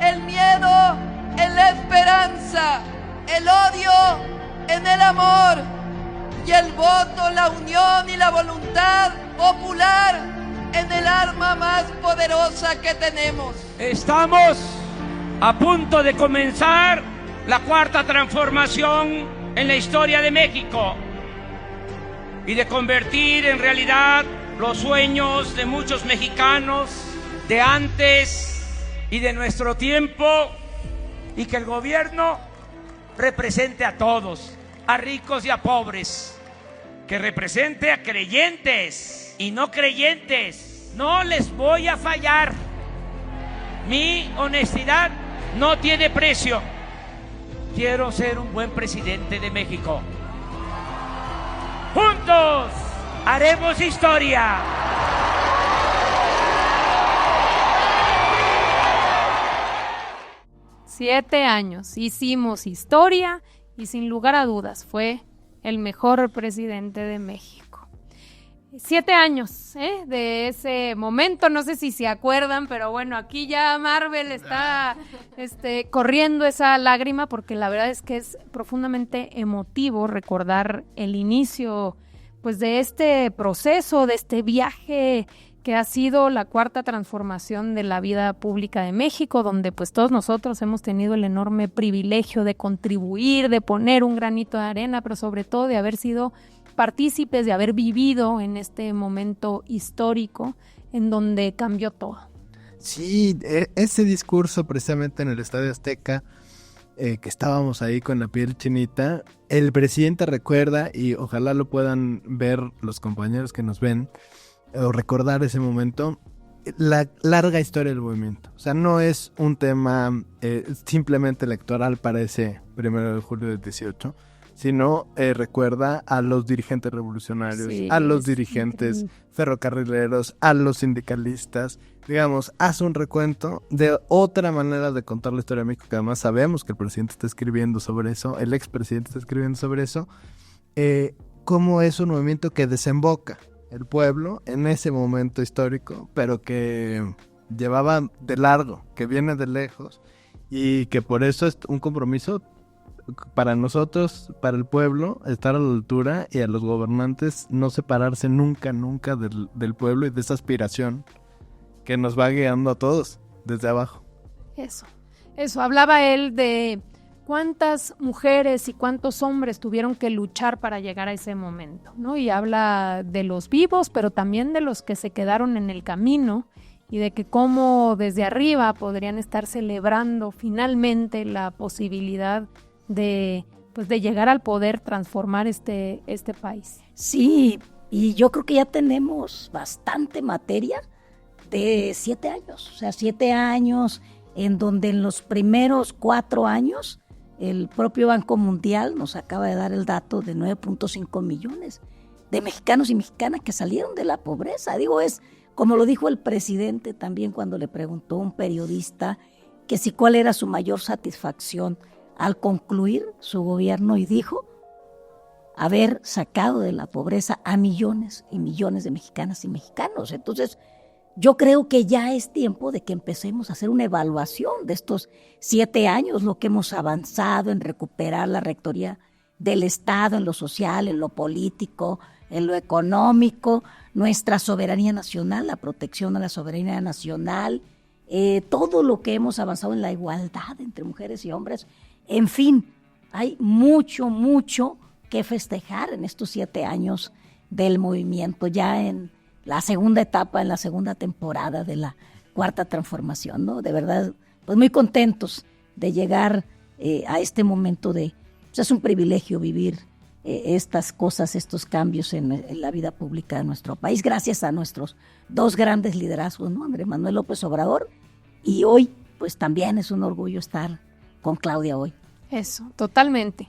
el miedo en la esperanza, el odio en el amor y el voto, la unión y la voluntad popular en el arma más poderosa que tenemos. Estamos a punto de comenzar la cuarta transformación en la historia de México y de convertir en realidad los sueños de muchos mexicanos de antes y de nuestro tiempo, y que el gobierno represente a todos, a ricos y a pobres, que represente a creyentes y no creyentes, no les voy a fallar. Mi honestidad no tiene precio. Quiero ser un buen presidente de México. Juntos haremos historia. Siete años, hicimos historia y sin lugar a dudas fue el mejor presidente de México. 7 años de ese momento, no sé si se acuerdan, pero bueno, aquí ya Marvel está corriendo esa lágrima porque la verdad es que es profundamente emotivo recordar el inicio pues de este proceso, de este viaje que ha sido la cuarta transformación de la vida pública de México, donde pues todos nosotros hemos tenido el enorme privilegio de contribuir, de poner un granito de arena, pero sobre todo de haber sido partícipes, de haber vivido en este momento histórico en donde cambió todo. Sí, ese discurso precisamente en el Estadio Azteca, que estábamos ahí con la piel chinita, el presidente recuerda, y ojalá lo puedan ver los compañeros que nos ven, o recordar ese momento, la larga historia del movimiento. O sea, no es un tema simplemente electoral para ese 1 de julio del 18, sino recuerda a los dirigentes revolucionarios, Sí, a los dirigentes ferrocarrileros, a los sindicalistas. Digamos, hace un recuento de otra manera de contar la historia de México, que además sabemos que el presidente está escribiendo sobre eso, el expresidente está escribiendo sobre eso, cómo es un movimiento que desemboca el pueblo en ese momento histórico, pero que llevaba de largo, que viene de lejos, y que por eso es un compromiso para nosotros, para el pueblo, estar a la altura, y a los gobernantes no separarse nunca del pueblo y de esa aspiración que nos va guiando a todos desde abajo. Eso, hablaba él de cuántas mujeres y cuántos hombres tuvieron que luchar para llegar a ese momento, ¿no? Y habla de los vivos, pero también de los que se quedaron en el camino, y de que cómo desde arriba podrían estar celebrando finalmente la posibilidad de llegar al poder, transformar este país. Sí, y yo creo que ya tenemos bastante materia de 7 años, o sea, 7 años en donde en los primeros 4 años el propio Banco Mundial nos acaba de dar el dato de 9.5 millones de mexicanos y mexicanas que salieron de la pobreza. Digo, es como lo dijo el presidente también cuando le preguntó a un periodista que si cuál era su mayor satisfacción al concluir su gobierno, y dijo haber sacado de la pobreza a millones y millones de mexicanas y mexicanos. Entonces, yo creo que ya es tiempo de que empecemos a hacer una evaluación de estos 7 años, lo que hemos avanzado en recuperar la rectoría del Estado, en lo social, en lo político, en lo económico, nuestra soberanía nacional, la protección a la soberanía nacional, todo lo que hemos avanzado en la igualdad entre mujeres y hombres. En fin, hay mucho que festejar en estos 7 años del movimiento, ya en la segunda etapa, en la segunda temporada de la cuarta transformación, ¿no? De verdad, pues muy contentos de llegar a este momento pues es un privilegio vivir estas cosas, estos cambios en la vida pública de nuestro país, gracias a nuestros 2 grandes liderazgos, ¿no? Andrés Manuel López Obrador, y hoy, pues también es un orgullo estar con Claudia hoy. Eso, totalmente.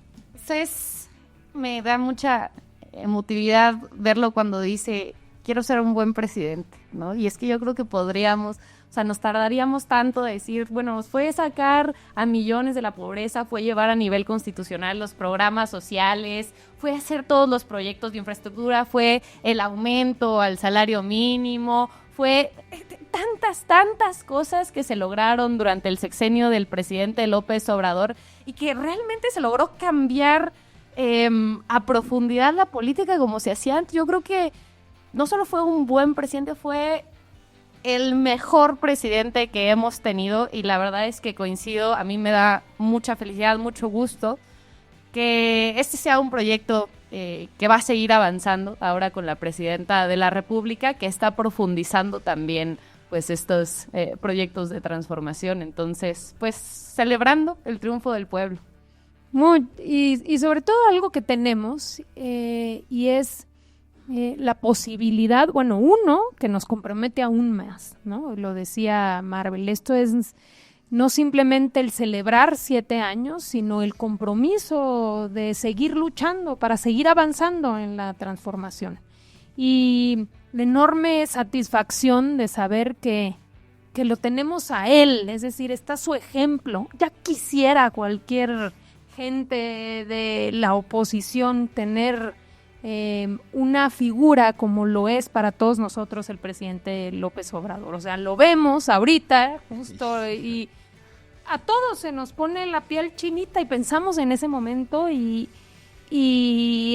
Me da mucha emotividad verlo cuando dice quiero ser un buen presidente, ¿no? Y es que yo creo que podríamos, o sea, nos tardaríamos tanto de decir, bueno, fue sacar a millones de la pobreza, fue llevar a nivel constitucional los programas sociales, fue hacer todos los proyectos de infraestructura, fue el aumento al salario mínimo, fue tantas cosas que se lograron durante el sexenio del presidente López Obrador y que realmente se logró cambiar a profundidad la política como se hacía antes. Yo creo que no solo fue un buen presidente, fue el mejor presidente que hemos tenido, y la verdad es que coincido, a mí me da mucha felicidad, mucho gusto que este sea un proyecto que va a seguir avanzando ahora con la presidenta de la República, que está profundizando también pues estos proyectos de transformación. Entonces, pues celebrando el triunfo del pueblo. Y sobre todo algo que tenemos y es la posibilidad, bueno, uno, que nos compromete aún más, ¿no? Lo decía Marvel, esto es no simplemente el celebrar 7 años, sino el compromiso de seguir luchando para seguir avanzando en la transformación. Y la enorme satisfacción de saber que lo tenemos a él, es decir, está su ejemplo. Ya quisiera cualquier gente de la oposición tener una figura como lo es para todos nosotros el presidente López Obrador. O sea, lo vemos ahorita justo y a todos se nos pone la piel chinita y pensamos en ese momento y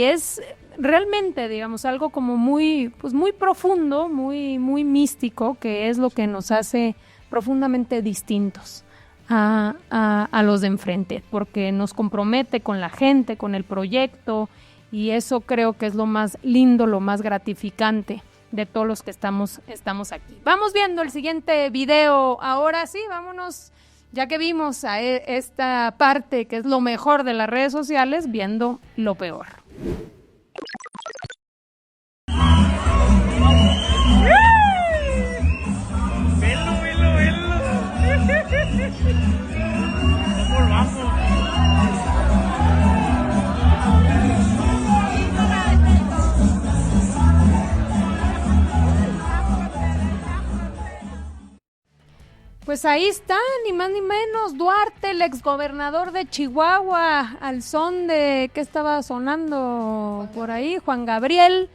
es realmente, digamos, algo como muy profundo, muy místico, que es lo que nos hace profundamente distintos a los de enfrente, porque nos compromete con la gente, con el proyecto, y eso creo que es lo más lindo, lo más gratificante de todos los que estamos aquí. Vamos viendo el siguiente video. Ahora sí, vámonos, ya que vimos a esta parte que es lo mejor de las redes sociales, viendo lo peor. Pues ahí está, ni más ni menos, Duarte, el exgobernador de Chihuahua, al son de, ¿qué estaba sonando por ahí? Juan Gabriel,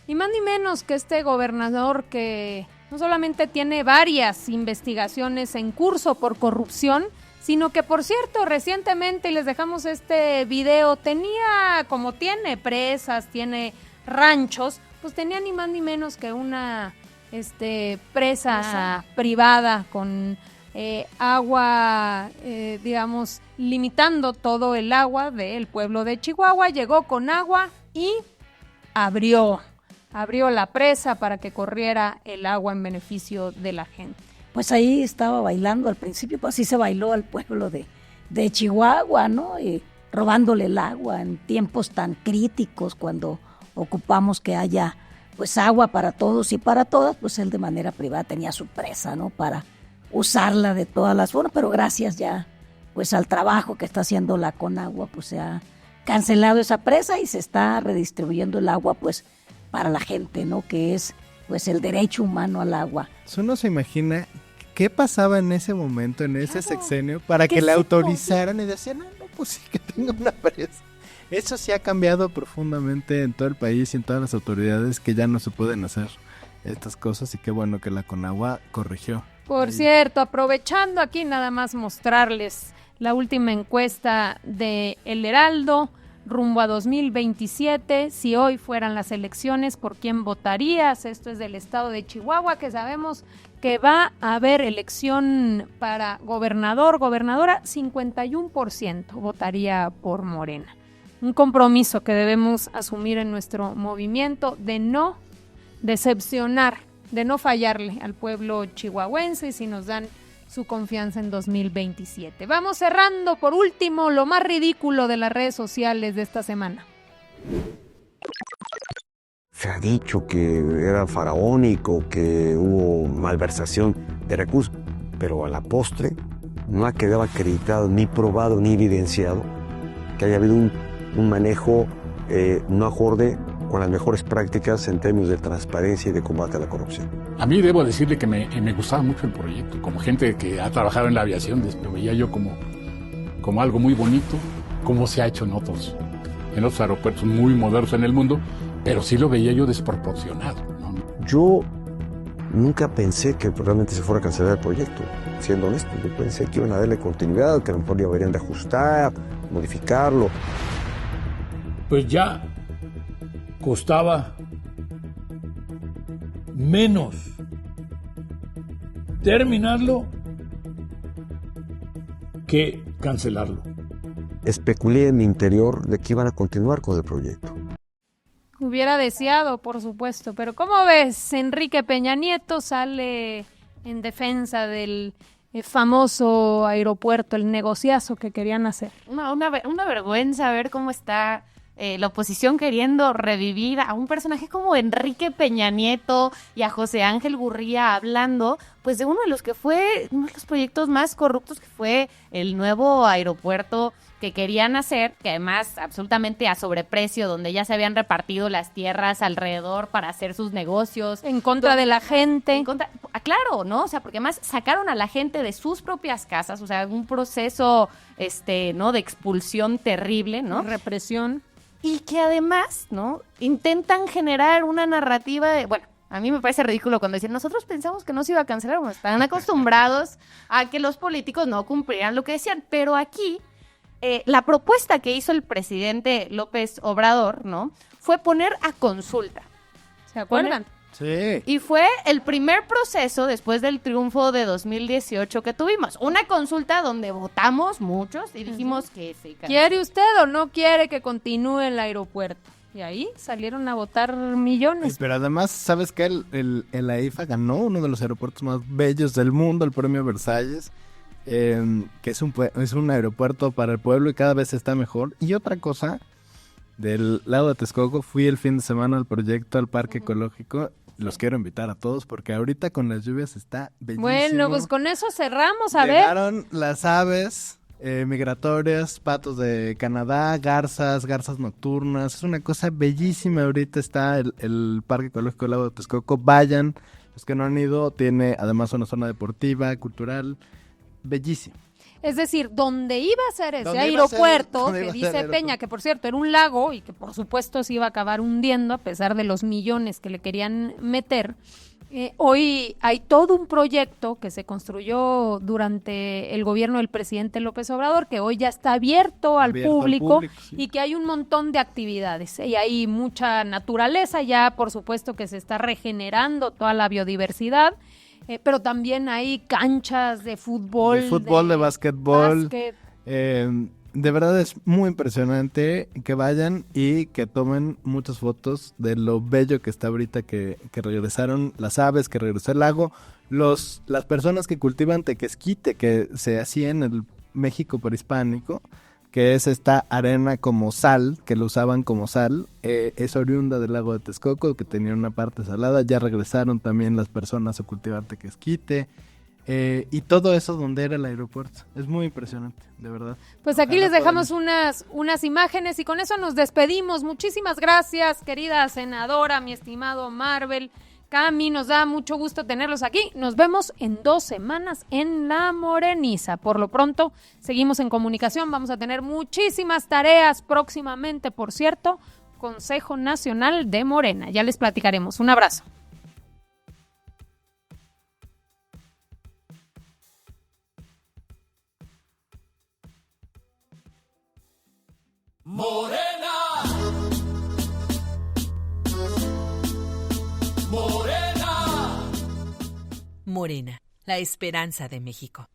ni más ni menos que este gobernador que no solamente tiene varias investigaciones en curso por corrupción, sino que, por cierto, recientemente, y les dejamos este video, tiene presas, tiene ranchos, pues tenía ni más ni menos que una presa privada con agua, digamos, limitando todo el agua del pueblo de Chihuahua. Llegó con agua y abrió la presa para que corriera el agua en beneficio de la gente. Pues ahí estaba bailando al principio, pues así se bailó al pueblo de Chihuahua, ¿no? Y robándole el agua en tiempos tan críticos, cuando ocupamos que haya pues agua para todos y para todas, pues él de manera privada tenía su presa, ¿no? Para usarla de todas las formas, pero gracias ya pues al trabajo que está haciendo la Conagua, pues se ha cancelado esa presa y se está redistribuyendo el agua pues para la gente, ¿no? Que es pues el derecho humano al agua. Uno se imagina qué pasaba en ese momento, en ese sexenio, para que le autorizaran y decían, no, pues sí, que tenga una presa. Eso sí ha cambiado profundamente en todo el país y en todas las autoridades, que ya no se pueden hacer estas cosas, y qué bueno que la Conagua corrigió. Por cierto, aprovechando aquí nada más mostrarles la última encuesta de El Heraldo rumbo a 2027, si hoy fueran las elecciones, ¿por quién votarías? Esto es del estado de Chihuahua, que sabemos que va a haber elección para gobernador, gobernadora, 51% votaría por Morena. Un compromiso que debemos asumir en nuestro movimiento de no decepcionar, de no fallarle al pueblo chihuahuense si nos dan su confianza en 2027. Vamos cerrando, por último, lo más ridículo de las redes sociales de esta semana. Se ha dicho que era faraónico, que hubo malversación de recursos, pero a la postre no ha quedado acreditado, ni probado, ni evidenciado que haya habido un manejo no acorde con las mejores prácticas en términos de transparencia y de combate a la corrupción. A mí debo decirle que me gustaba mucho el proyecto. Como gente que ha trabajado en la aviación, lo veía yo como algo muy bonito, como se ha hecho en otros aeropuertos muy modernos en el mundo, pero sí lo veía yo desproporcionado, ¿no? Yo nunca pensé que realmente se fuera a cancelar el proyecto, siendo honesto. Yo pensé que iban a darle continuidad, que a lo mejor deberían de ajustar, modificarlo. Pues ya costaba menos terminarlo que cancelarlo. Especulé en mi interior de que iban a continuar con el proyecto. Hubiera deseado, por supuesto, pero ¿cómo ves? Enrique Peña Nieto sale en defensa del famoso aeropuerto, el negociazo que querían hacer. Una vergüenza ver cómo está la oposición queriendo revivir a un personaje como Enrique Peña Nieto y a José Ángel Gurría hablando pues de uno de los que fue uno de los proyectos más corruptos, que fue el nuevo aeropuerto que querían hacer, que además absolutamente a sobreprecio, donde ya se habían repartido las tierras alrededor para hacer sus negocios. En contra de la gente. Claro, ¿no? O sea, porque además sacaron a la gente de sus propias casas, o sea, un proceso, ¿no? De expulsión terrible, ¿no? Represión. Y que además, ¿no? Intentan generar una narrativa de, bueno, a mí me parece ridículo cuando dicen, nosotros pensamos que no se iba a cancelar, bueno, están acostumbrados a que los políticos no cumplieran lo que decían, pero aquí la propuesta que hizo el presidente López Obrador, ¿no? Fue poner a consulta. ¿Se acuerdan? Sí. Y fue el primer proceso después del triunfo de 2018 que tuvimos. Una consulta donde votamos muchos y dijimos que sí. ¿Quiere usted o no quiere que continúe el aeropuerto? Y ahí salieron a votar millones. Pero además, ¿sabes qué? El AIFA ganó uno de los aeropuertos más bellos del mundo, el premio Versalles, que es un aeropuerto para el pueblo y cada vez está mejor. Y otra cosa, del lago de Texcoco, fui el fin de semana al proyecto, al parque ecológico. Los quiero invitar a todos porque ahorita con las lluvias está bellísimo. Bueno, pues con eso cerramos, a ver. Llegaron las aves migratorias, patos de Canadá, garzas nocturnas. Es una cosa bellísima. Ahorita está el parque ecológico del lago de Texcoco. Vayan, los que no han ido, tiene además una zona deportiva, cultural, bellísimo. Es decir, donde iba a ser ese aeropuerto, que dice Peña, que por cierto era un lago y que por supuesto se iba a acabar hundiendo a pesar de los millones que le querían meter, hoy hay todo un proyecto que se construyó durante el gobierno del presidente López Obrador, que hoy ya está abierto al público, sí. Y que hay un montón de actividades y hay mucha naturaleza, ya por supuesto que se está regenerando toda la biodiversidad. Pero también hay canchas de fútbol. De básquetbol. De verdad es muy impresionante que vayan y que tomen muchas fotos de lo bello que está ahorita, que regresaron las aves, que regresó el lago. Las personas que cultivan tequesquite, que se hacía en el México prehispánico, que es esta arena como sal, que lo usaban como sal, es oriunda del lago de Texcoco, que tenía una parte salada. Ya regresaron también las personas a cultivar tequesquite, y todo eso donde era el aeropuerto. Es muy impresionante, de verdad. Pues aquí les dejamos unas imágenes y con eso nos despedimos. Muchísimas gracias, querida senadora, mi estimado Marvel. Cami, nos da mucho gusto tenerlos aquí. Nos vemos en 2 semanas en La Moreniza. Por lo pronto, seguimos en comunicación. Vamos a tener muchísimas tareas próximamente, por cierto, Consejo Nacional de Morena. Ya les platicaremos. Un abrazo. Morena. Morena, la esperanza de México.